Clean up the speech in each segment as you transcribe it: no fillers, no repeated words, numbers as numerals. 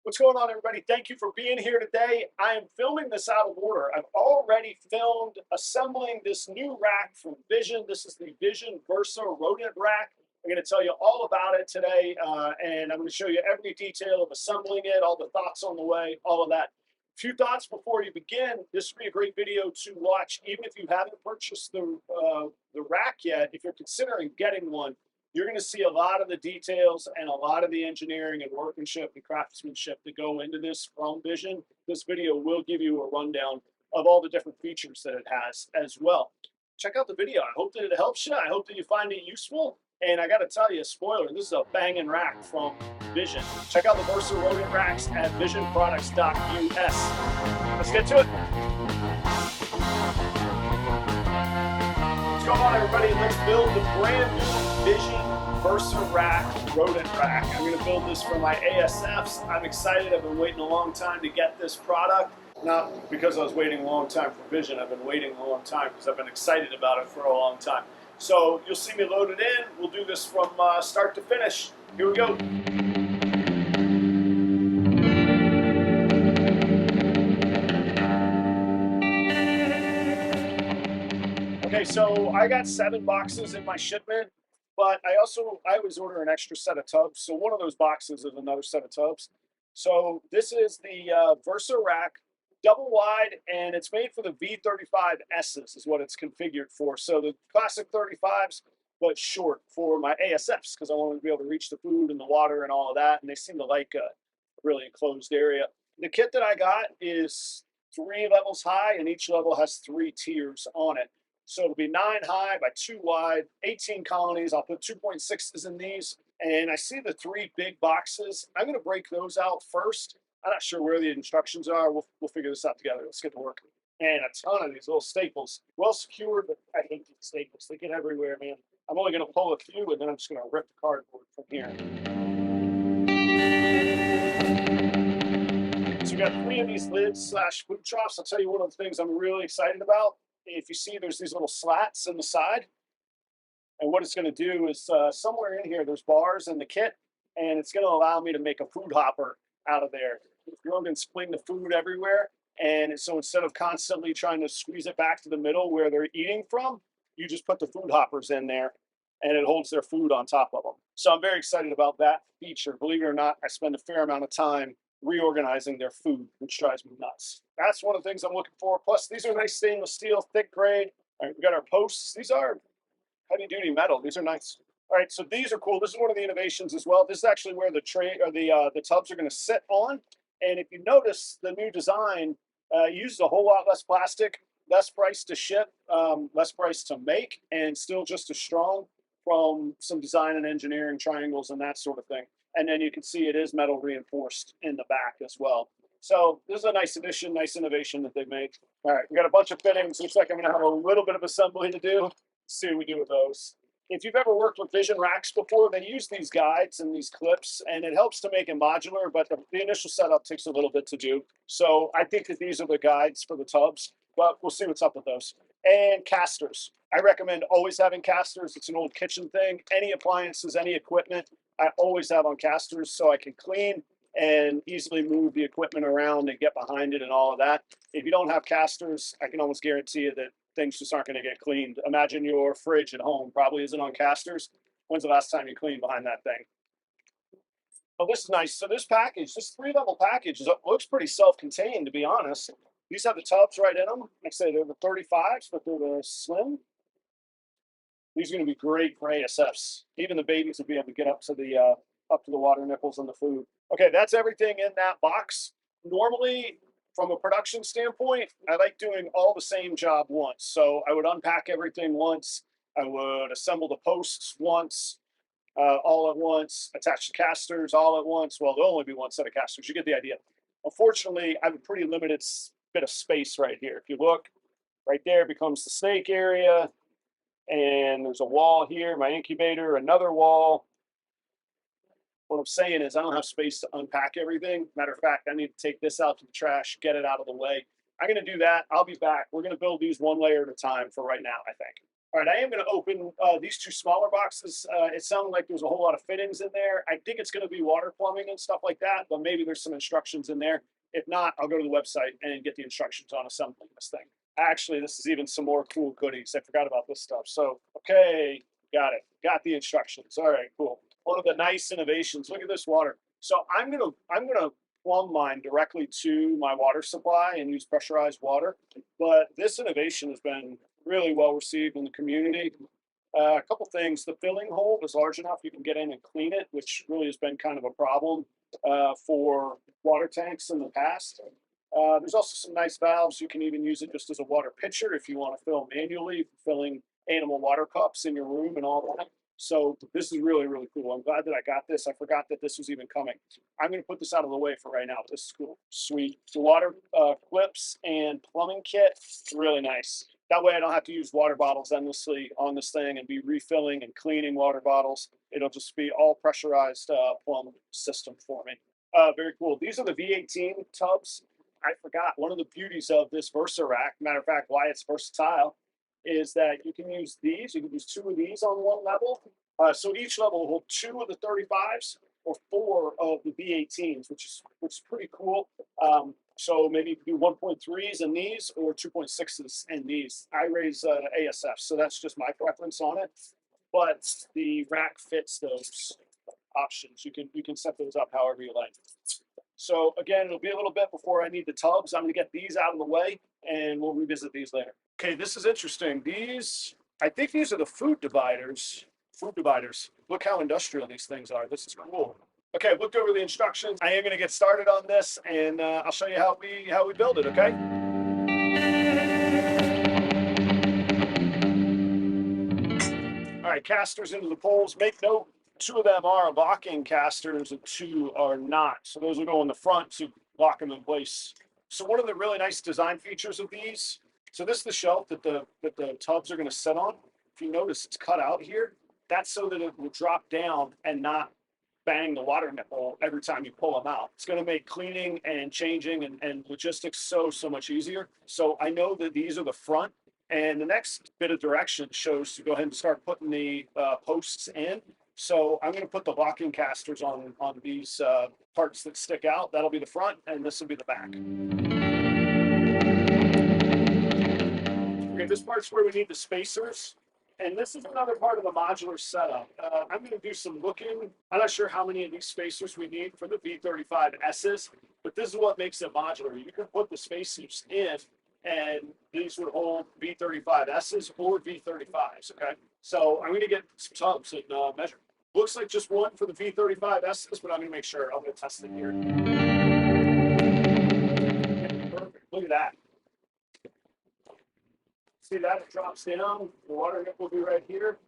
What's going on, everybody? Thank you for being here today. I am filming this out of order. I've already filmed assembling this new rack from Vision. This is the Vision Versa Rodent Rack. I'm going to tell you all about it today, and I'm going to show you every detail of assembling it, all the thoughts on the way, all of that. A few thoughts before you begin. This would be a great video to watch, even if you haven't purchased the rack yet. If you're considering getting one, you're going to see a lot of the details and a lot of the engineering and workmanship and craftsmanship that go into this from Vision. This video will give you a rundown of all the different features that it has as well. Check out the video. I hope that it helps you. I hope that you find it useful. And I got to tell you, spoiler, this is a banging rack from Vision. Check out the Versa Rodent Racks at visionproducts.us. Let's get to it. What's going on, everybody? Let's build the brand new Vision Versa Rodent Rack. I'm going to build this for my ASFs. I'm excited. I've been waiting a long time to get this product. Not because I was waiting a long time for Vision. I've been waiting a long time because I've been excited about it for a long time. So you'll see me load it in. We'll do this from start to finish. Here we go. Okay, so I got 7 boxes in my shipment, but I always order an extra set of tubs. So one of those boxes is another set of tubs. So this is the Versa rack, double wide, and it's made for the V35S's is what it's configured for. So the classic 35s, but short for my ASFs because I want to be able to reach the food and the water and all of that. And they seem to like a really enclosed area. The kit that I got is 3 levels high, and each level has 3 tiers on it. So it'll be 9 high by 2 wide, 18 colonies. I'll put 2.6s in these. And I see the 3 big boxes. I'm going to break those out first. I'm not sure where the instructions are. We'll figure this out together. Let's get to work. And a ton of these little staples. Well secured, but I hate these staples. They get everywhere, man. I'm only going to pull a few, and then I'm just going to rip the cardboard from here. So we got 3 of these lids / food troughs. I'll tell you one of the things I'm really excited about. If you see, there's these little slats in the side. And what it's going to do is somewhere in here, there's bars in the kit, and it's going to allow me to make a food hopper out of there. You're going to spling the food everywhere. And so instead of constantly trying to squeeze it back to the middle where they're eating from, you just put the food hoppers in there, and it holds their food on top of them. So I'm very excited about that feature. Believe it or not, I spend a fair amount of time reorganizing their food, which drives me nuts. That's one of the things I'm looking for. Plus, these are nice stainless steel, thick grade. All right, we got our posts. These are heavy duty metal. These are nice. All right, so these are cool. This is one of the innovations as well. This is actually where the tray or the tubs are going to sit on. And if you notice, the new design uses a whole lot less plastic, less price to ship, less price to make, and still just as strong from some design and engineering triangles and that sort of thing. And then you can see it is metal reinforced in the back as well. So this is a nice addition, nice innovation that they made. All right, we got a bunch of fittings. Looks like I'm going to have a little bit of assembly to do. Let's see what we do with those. If you've ever worked with Vision racks before, they use these guides and these clips, and it helps to make it modular, but the initial setup takes a little bit to do. So I think that these are the guides for the tubs, but we'll see what's up with those. And casters. I recommend always having casters. It's an old kitchen thing. Any appliances, any equipment, I always have on casters so I can clean and easily move the equipment around and get behind it and all of that. If you don't have casters, I can almost guarantee you that things just aren't going to get cleaned. Imagine your fridge at home probably isn't on casters. When's the last time you cleaned behind that thing? Oh, this is nice. So this package, this 3-level package, looks pretty self-contained, to be honest. These have the tubs right in them. Like I say, they're the 35s, but they're the slim. These are going to be great for ASFs. Even the babies will be able to get up to the water nipples and the food. Okay, that's everything in that box. Normally, from a production standpoint, I like doing all the same job once. So I would unpack everything once. I would assemble the posts once, all at once, attach the casters all at once. Well, there'll only be one set of casters. You get the idea. Unfortunately, I have a pretty limited bit of space right here. If you look, right there becomes the snake area. And there's a wall here, my incubator, another wall. What I'm saying is I don't have space to unpack everything. Matter of fact, I need to take this out to the trash, get it out of the way. I'm going to do that. I'll be back. We're going to build these one layer at a time for right now, I think. All right, I am going to open these two smaller boxes. It sounded like there's a whole lot of fittings in there. I think it's going to be water plumbing and stuff like that, but maybe there's some instructions in there. If not, I'll go to the website and get the instructions on assembling this thing. Actually, this is even some more cool goodies. I forgot about this stuff. So, okay, got it. Got the instructions. All right, cool. One of the nice innovations. Look at this water. So I'm gonna plumb mine directly to my water supply and use pressurized water. But this innovation has been really well received in the community. A couple things. The filling hole is large enough you can get in and clean it, which really has been kind of a problem for water tanks in the past. There's also some nice valves. You can even use it just as a water pitcher if you want to fill manually, filling animal water cups in your room and all that. So this is really, really cool. I'm glad that I got this. I forgot that this was even coming. I'm going to put this out of the way for right now. This is cool. Sweet. The water clips and plumbing kit, really nice. That way I don't have to use water bottles endlessly on this thing and be refilling and cleaning water bottles. It'll just be all pressurized plumb system for me. Very cool. These are the V18 tubs. I forgot one of the beauties of this Versa rack, matter of fact, why it's versatile, is that you can use these. You can use two of these on one level. So each level will hold two of the 35s or four of the V18s, which is pretty cool. So maybe you can do 1.3s in these or 2.6s in these. I raise ASF, so that's just my preference on it. But the rack fits those options. You can set those up however you like. So again, it'll be a little bit before I need the tubs. I'm going to get these out of the way, and we'll revisit these later. Okay, this is interesting. I think these are the food dividers. Food dividers. Look how industrial these things are. This is cool. Okay, I've looked over the instructions. I am going to get started on this, and I'll show you how we build it. Okay. All right, casters into the poles. Make note, two of them are locking casters and two are not. So those will go in the front to lock them in place. So one of the really nice design features of these, so this is the shelf that the tubs are going to sit on. If you notice, it's cut out here. That's so that it will drop down and not bang the water nipple every time you pull them out. It's going to make cleaning and changing and logistics so much easier. So I know that these are the front. And the next bit of direction shows to go ahead and start putting the posts in. So I'm going to put the locking casters on these parts that stick out. That'll be the front, and this will be the back. Okay, this part's where we need the spacers. And this is another part of the modular setup. I'm going to do some looking. I'm not sure how many of these spacers we need for the V35Ss, but this is what makes it modular. You can put the spacers in, and these would hold V35Ss or V35s, okay? So I'm going to get some tubs and measure. Looks like just one for the V35Ss, but I'm going to make sure. I'm going to test it here. Perfect. Look at that. See that? It drops down. The water nip will be right here.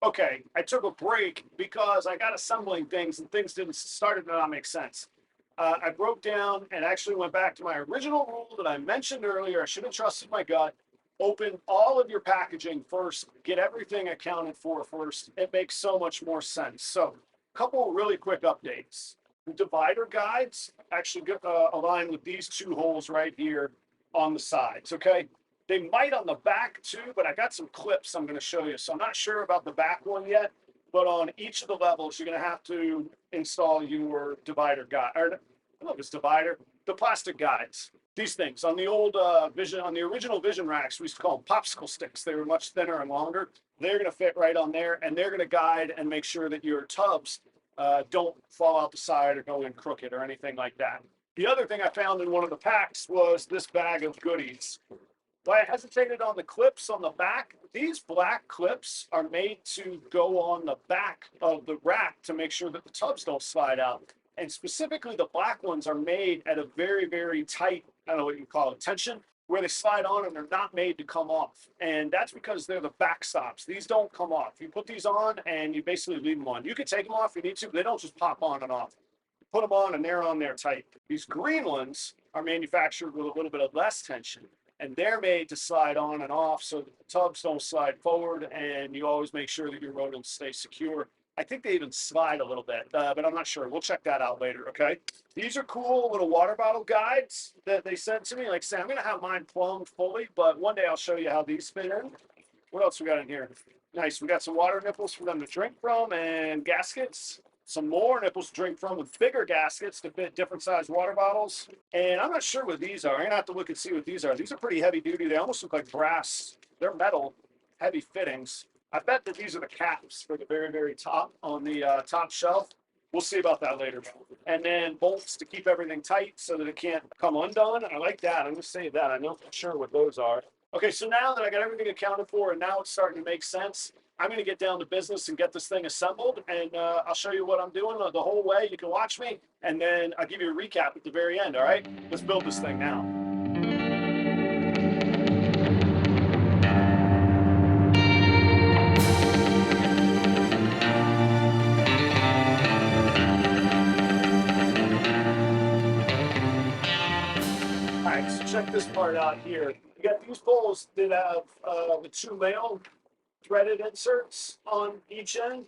Okay, I took a break because I got assembling things and things started to not make sense. I broke down and actually went back to my original rule that I mentioned earlier. I should have trusted my gut. Open all of your packaging first. Get everything accounted for first. It makes so much more sense. So, a couple really quick updates. The divider guides actually align with these two holes right here on the sides, okay? They might on the back too, but I got some clips I'm going to show you. So I'm not sure about the back one yet, but on each of the levels, you're going to have to install your divider guide, or I don't know if it's divider, the plastic guides. These things on the old on the original Vision racks, we used to call them popsicle sticks. They were much thinner and longer. They're going to fit right on there, and they're going to guide and make sure that your tubs don't fall out the side or go in crooked or anything like that. The other thing I found in one of the packs was this bag of goodies. Why I hesitated on the clips on the back, these black clips are made to go on the back of the rack to make sure that the tubs don't slide out. And specifically, the black ones are made at a very tight, I don't know what you call it, tension, where they slide on and they're not made to come off. And that's because they're the backstops. These don't come off. You put these on and you basically leave them on. You can take them off if you need to, but they don't just pop on and off. You put them on and they're on there tight. These green ones are manufactured with a little bit of less tension. And they're made to slide on and off so that the tubs don't slide forward, and you always make sure that your rodents stay secure. I think they even slide a little bit, but I'm not sure. We'll check that out later, okay? These are cool little water bottle guides that they sent to me. Like I said, I'm going to have mine plumbed fully, but one day I'll show you how these fit in. What else we got in here? Nice. We got some water nipples for them to drink from and gaskets. Some more nipples to drink from with bigger gaskets to fit different size water bottles. And I'm not sure what these are. I'm going to have to look and see what these are. These are pretty heavy duty. They almost look like brass. They're metal, heavy fittings. I bet that these are the caps for the very, very top on the top shelf. We'll see about that later. And then bolts to keep everything tight so that it can't come undone. I like that. I'm going to save that. I know for sure what those are. Okay, so now that I got everything accounted for and now it's starting to make sense, I'm going to get down to business and get this thing assembled, and I'll show you what I'm doing the whole way. You can watch me, and then I'll give you a recap at the very end, all right? Let's build this thing now. All right, so check this part out here. You got these bowls that have the two male threaded inserts on each end.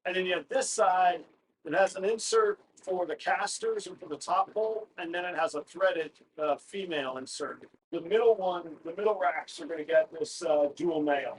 And then you have this side that has an insert for the casters and for the top bowl, and then it has a threaded female insert. The middle one, the middle racks are going to get this dual male.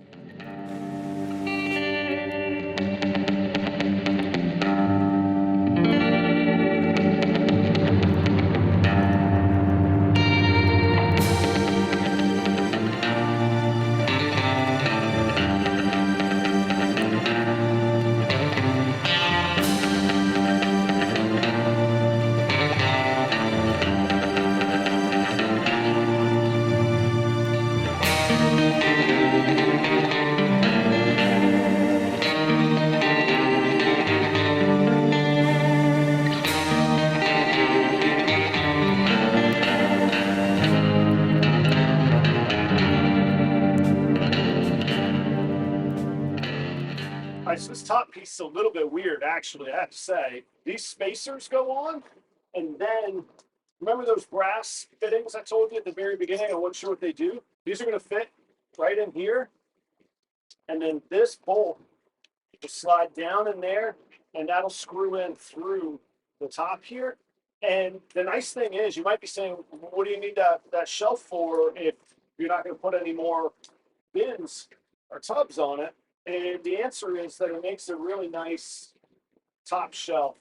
All right, so this top piece is a little bit weird, actually, I have to say. These spacers go on, and then remember those brass fittings I told you at the very beginning? I wasn't sure what they do. These are going to fit right in here, and then this bolt will slide down in there, and that'll screw in through the top here. And the nice thing is, you might be saying, what do you need that shelf for if you're not going to put any more bins or tubs on it? And the answer is that it makes a really nice top shelf.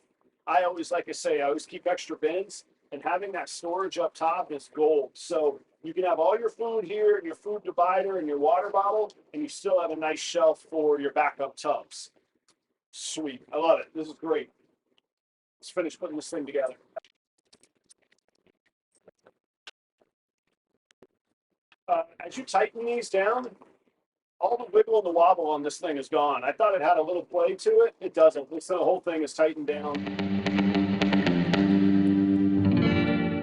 I always, like I say, I always keep extra bins, and having that storage up top is gold. So you can have all your food here and your food divider and your water bottle, and you still have a nice shelf for your backup tubs. Sweet. I love it. This is great. Let's finish putting this thing together. As you tighten these down, all the wiggle and the wobble on this thing is gone. I thought it had a little play to it. It doesn't. It's the whole thing is tightened down.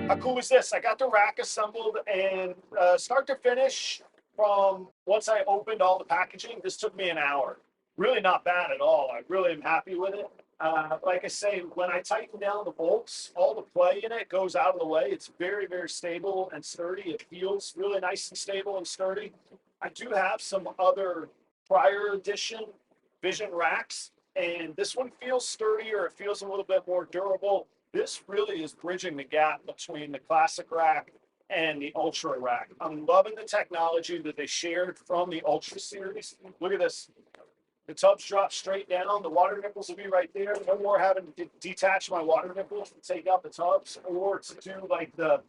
How cool is this? I got the rack assembled, and start to finish, from once I opened all the packaging, this took me an hour. Really not bad at all. I really am happy with it. Like I say, when I tighten down the bolts, all the play in it goes out of the way. It's very, very stable and sturdy. It feels really nice and stable and sturdy. I do have some other prior edition Vision racks, and this one feels sturdier. It feels a little bit more durable. This really is bridging the gap between the classic rack and the Ultra rack. I'm loving the technology that they shared from the Ultra series. Look at this. The tubs drop straight down. The water nipples will be right there. No more having to detach my water nipples to take out the tubs, or to do like the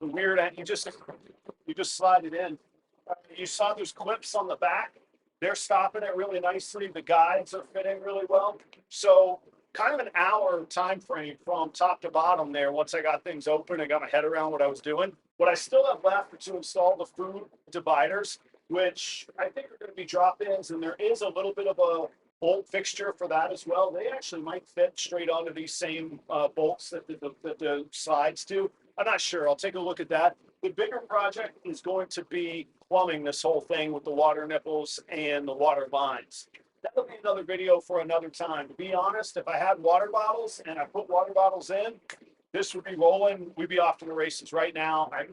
weird, you just slide it in. You saw those clips on the back. They're stopping it really nicely. The guides are fitting really well. So kind of an hour time frame from top to bottom there. Once I got things open, I got my head around what I was doing. What I still have left are to install the food dividers, which I think are going to be drop-ins, and there is a little bit of a bolt fixture for that as well. They actually might fit straight onto these same bolts that the slides do. I'm not sure. I'll take a look at that. The bigger project is going to be plumbing this whole thing with the water nipples and the water lines. That'll be another video for another time. To be honest, if I had water bottles and I put water bottles in, this would be rolling. We'd be off to the races right now. I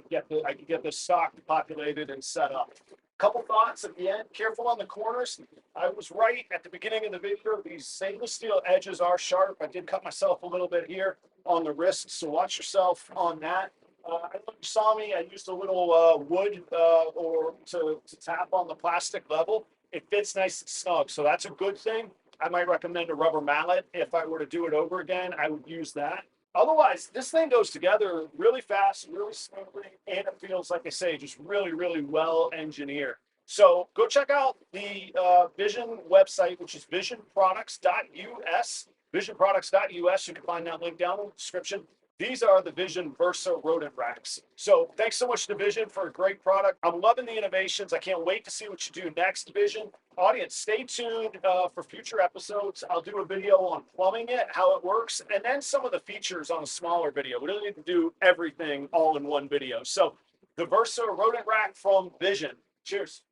could get this stock populated and set up. Couple thoughts at the end. Careful on the corners. I was right at the beginning of the video. These stainless steel edges are sharp. I did cut myself a little bit here on the wrist, so watch yourself on that. I don't know if you saw me. I used a little wood or to tap on the plastic level. It fits nice and snug, so that's a good thing. I might recommend a rubber mallet. If I were to do it over again, I would use that. Otherwise, this thing goes together really fast, really smoothly, and it feels, like I say, just really, really well engineered. So go check out the Vision website, which is visionproducts.us. Visionproducts.us. You can find that link down in the description. These are the Vision Versa Rodent Racks. So thanks so much to Vision for a great product. I'm loving the innovations. I can't wait to see what you do next, Vision. Audience, stay tuned for future episodes. I'll do a video on plumbing it, how it works, and then some of the features on a smaller video. We don't need to do everything all in one video. So the Versa Rodent Rack from Vision. Cheers.